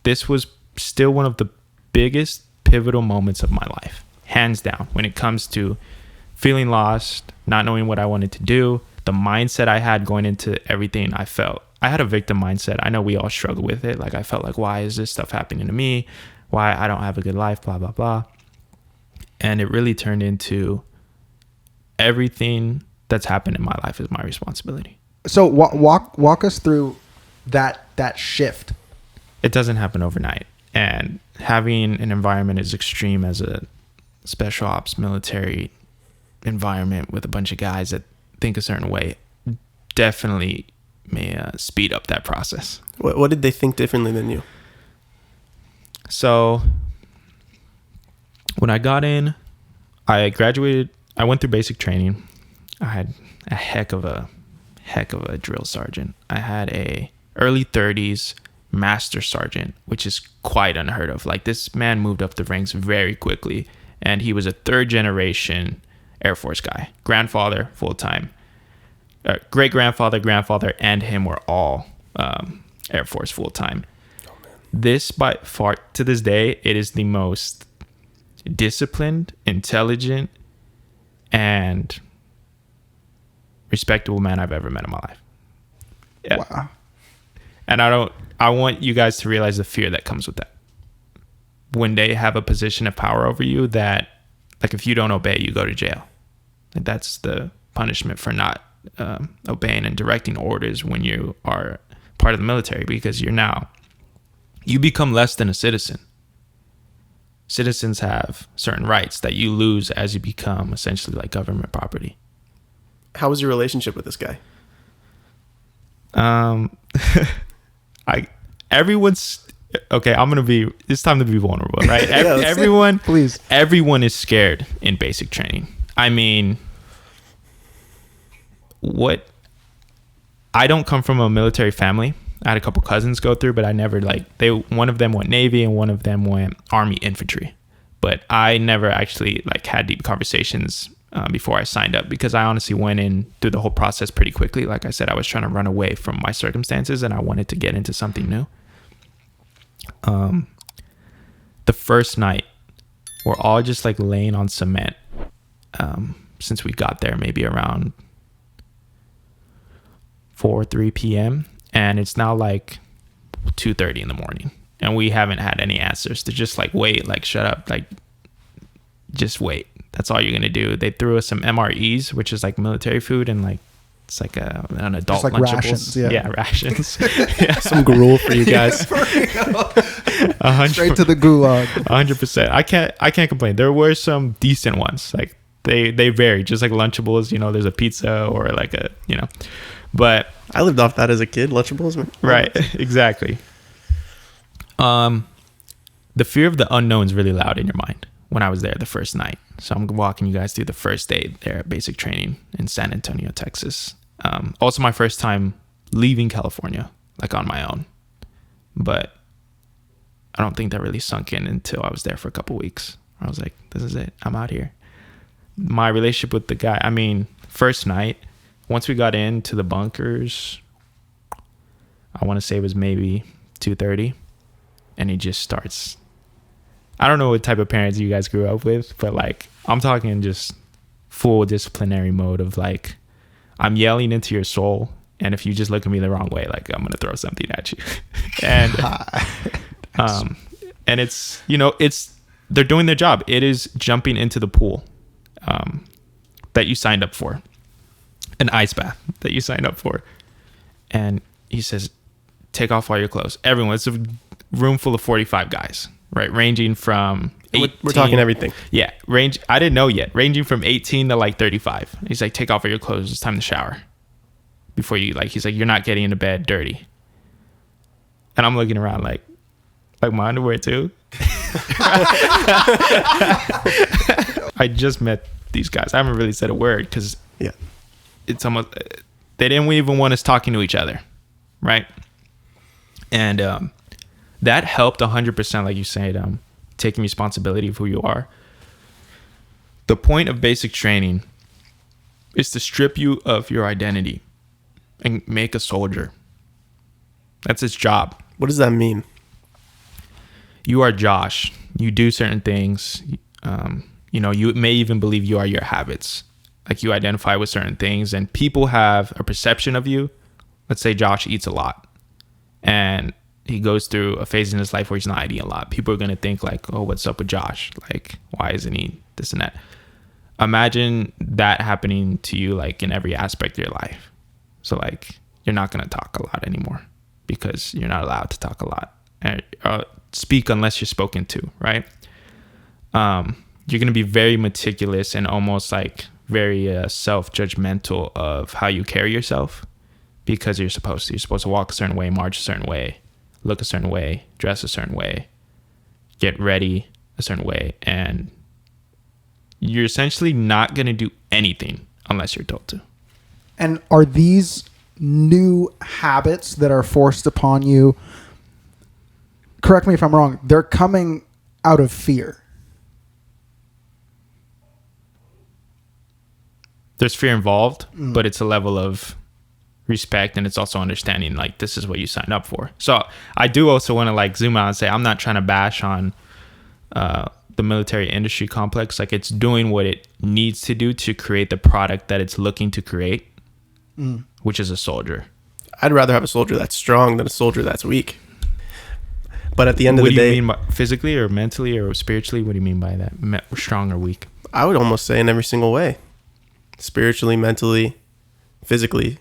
this was still one of the biggest pivotal moments of my life, hands down, when it comes to feeling lost, not knowing what I wanted to do, the mindset I had going into everything. I had a victim mindset. I know we all struggle with it. Like, I felt like, why is this stuff happening to me? Why I don't have a good life, blah, blah, blah. And it really turned into everything that's happened in my life is my responsibility. So walk us through that shift. It doesn't happen overnight. And having an environment as extreme as a special ops military environment with a bunch of guys that think a certain way definitely may speed up that process. What did they think differently than you? So when I got in, I graduated. I went through basic training. I had a heck of a drill sergeant. I had a early 30s master sergeant, which is quite unheard of. Like, this man moved up the ranks very quickly, and he was a third generation Air Force guy. Grandfather, full-time. Great-grandfather, grandfather, and him were all Air Force full-time. Oh, man. This, by far, to this day, it is the most disciplined, intelligent, and respectable man I've ever met in my life. Yeah. Wow. And I want you guys to realize the fear that comes with that. When they have a position of power over you that, like, if you don't obey, you go to jail. Like, that's the punishment for not obeying and directing orders when you are part of the military, because you become less than a citizen. Citizens have certain rights that you lose as you become essentially like government property. How was your relationship with this guy? Everyone's okay. It's time to be vulnerable, right? Please. Everyone is scared in basic training. I mean, I don't come from a military family. I had a couple cousins go through, but I never one of them went Navy and one of them went Army infantry. But I never actually had deep conversations before I signed up, because I honestly went in through the whole process pretty quickly. Like I said, I was trying to run away from my circumstances and I wanted to get into something new. The first night, we're all just laying on cement. Since we got there maybe around 3 p.m. and it's now 2:30 in the morning, and we haven't had any answers. They're just wait, shut up, just wait. That's all you're gonna do. They threw us some MREs, which is military food, and it's an adult just Lunchables. Rations, yeah, rations. Yeah. Some gruel for you guys. Straight to the gulag. 100%. I can't complain. There were some decent ones. They vary, just Lunchables. There's a pizza or but I lived off that as a kid. Lunchables, man. Right, exactly. The fear of the unknown is really loud in your mind when I was there the first night. So I'm walking you guys through the first day there at basic training in San Antonio, Texas. Also my first time leaving California, on my own. But I don't think that really sunk in until I was there for a couple weeks. I was like, this is it. I'm out here. My relationship with the guy, first night, once we got into the bunkers, I want to say it was maybe 2:30, and he just starts. I don't know what type of parents you guys grew up with, but I'm talking just full disciplinary mode of I'm yelling into your soul, and if you just look at me the wrong way, I'm gonna throw something at you. And and it's they're doing their job. It is jumping into the pool that you signed up for. An ice bath that you signed up for. And he says, take off all your clothes. Everyone. It's a room full of 45 guys, right? Ranging from 18. We're talking everything. Yeah. I didn't know yet. Ranging from 18 to 35. He's like, take off all your clothes. It's time to shower. Before you, he's like, you're not getting into bed dirty. And I'm looking around like my underwear too. I just met these guys. I haven't really said a word because yeah. It's almost, they didn't even want us talking to each other, right? And that helped 100%, like you said, taking responsibility of who you are. The point of basic training is to strip you of your identity and make a soldier. That's its job. What does that mean? you are Josh. You do certain things. You may even believe you are your habits. Like you identify with certain things, and people have a perception of you. Let's say Josh eats a lot, and he goes through a phase in his life where he's not eating a lot. People are going to think like, oh, what's up with Josh? Like, why isn't he this and that? Imagine that happening to you like in every aspect of your life. So like, you're not going to talk a lot anymore because you're not allowed to talk a lot and speak unless you're spoken to, right? You're going to be very meticulous and almost like very self-judgmental of how you carry yourself because you're supposed to. You're supposed to walk a certain way, march a certain way, look a certain way, dress a certain way, get ready a certain way. And you're essentially not going to do anything unless you're told to. And are these new habits that are forced upon you, correct me if I'm wrong, they're coming out of fear? There's fear involved, but it's a level of respect, and it's also understanding like this is what you signed up for. So I do also want to like zoom out and say I'm not trying to bash on the military industry complex. Like it's doing what it needs to do to create the product that it's looking to create, which is a soldier. I'd rather have a soldier that's strong than a soldier that's weak. But at the end of the day, What do you mean by physically or mentally or spiritually? What do you mean by that? Strong or weak? I would almost say in every single way. Spiritually, mentally, physically,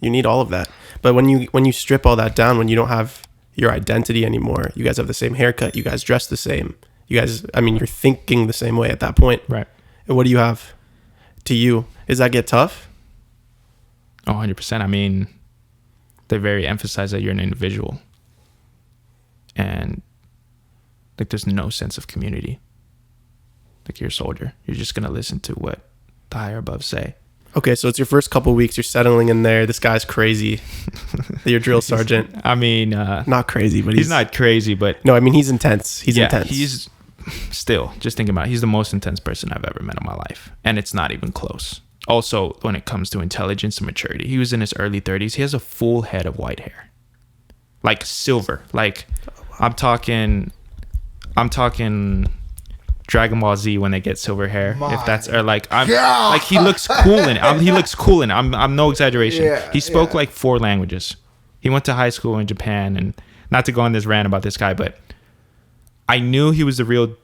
you need all of that. But when you strip all that down, when you don't have your identity anymore, you guys have the same haircut, you guys dress the same, you're thinking the same way at that point. Right. And what do you have to you? Does that get tough? Oh, 100%. I mean, they very emphasize that you're an individual. And like there's no sense of community. Like you're a soldier. You're just going to listen to what the higher above say. Okay, so it's your first couple weeks. You're settling in there. This guy's crazy. Your drill sergeant. I mean, not crazy, but he's not crazy, but no, I mean he's intense. He's intense. He's still just thinking about it, he's the most intense person I've ever met in my life, and it's not even close. Also, when it comes to intelligence and maturity, he was in his early 30s. He has a full head of white hair, like silver. Like I'm talking Dragon Ball Z when they get silver hair. If that's or like like he looks cool in it. He looks cool in it. I'm no exaggeration. Yeah, he spoke like 4 languages. He went to high school in Japan, and not to go on this rant about this guy, but I knew he was the real.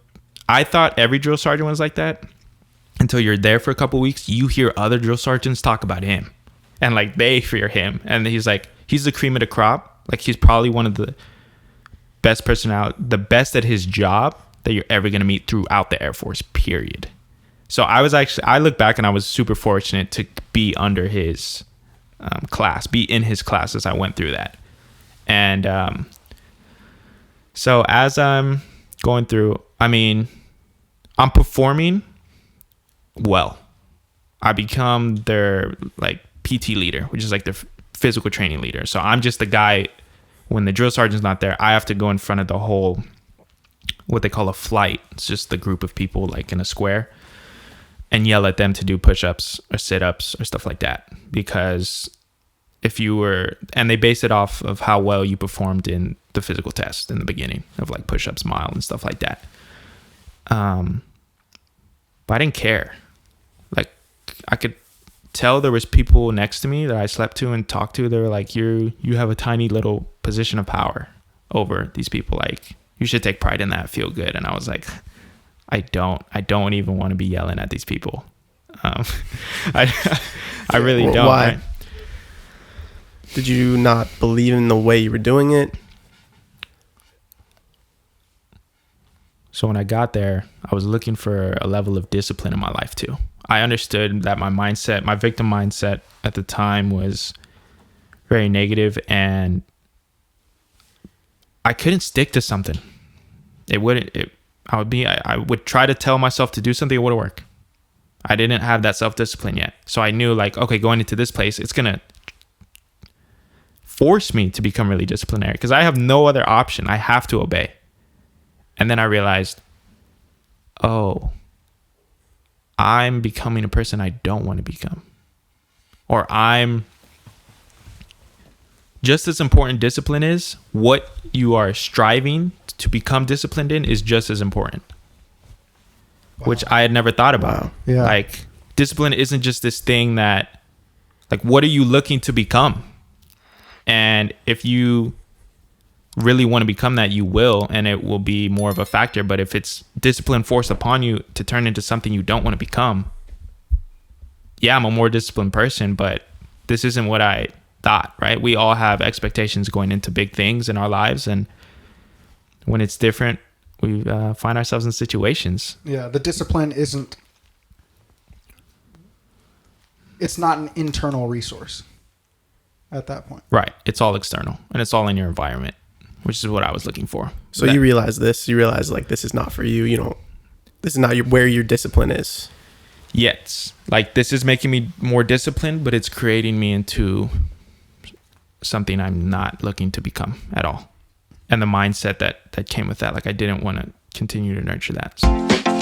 I thought every drill sergeant was like that until you're there for a couple weeks. You hear other drill sergeants talk about him, and like they fear him, and he's the cream of the crop. Like he's probably one of the best personality, the best at his job that you're ever going to meet throughout the Air Force, period. So I look back and I was super fortunate to be under his class, be in his class as I went through that. And so as I'm going through, I mean, I'm performing well. I become their like PT leader, which is like their physical training leader. So I'm just the guy, when the drill sergeant's not there, I have to go in front of the whole, what they call a flight. It's just the group of people like in a square, and yell at them to do push-ups or sit-ups or stuff like that. Because if you were, and they base it off of how well you performed in the physical test in the beginning of like push-ups, mile and stuff like that. But I didn't care. Like I could tell there was people next to me that I slept to and talked to. They were like, you have a tiny little position of power over these people. Like, you should take pride in that, feel good. And I was like, I don't even want to be yelling at these people. I really don't. Why? Right? Did you not believe in the way you were doing it? So when I got there, I was looking for a level of discipline in my life too. I understood that my victim mindset at the time was very negative, and I couldn't stick to something. I would try to tell myself to do something, it wouldn't work. I didn't have that self-discipline yet. So I knew like, okay, going into this place, it's going to force me to become really disciplinary because I have no other option. I have to obey. And then I realized, oh, I'm becoming a person I don't want to become. Or I'm just as important discipline is, what you are striving to become disciplined in is just as important. Which I had never thought about. Wow. Yeah. Like, discipline isn't just this thing that, like, what are you looking to become? And if you really want to become that, you will, and it will be more of a factor. But if it's discipline forced upon you to turn into something you don't want to become, yeah, I'm a more disciplined person, but this isn't what I thought, right? We all have expectations going into big things in our lives, and when it's different, we find ourselves in situations. Yeah, the discipline isn't. It's not an internal resource at that point. Right. It's all external, and it's all in your environment, which is what I was looking for. So you realize this. You realize, like, this is not for you. You don't. This is not where your discipline is. Yes. Like, this is making me more disciplined, but it's creating me into something I'm not looking to become at all. And the mindset that came with that, like, I didn't want to continue to nurture that.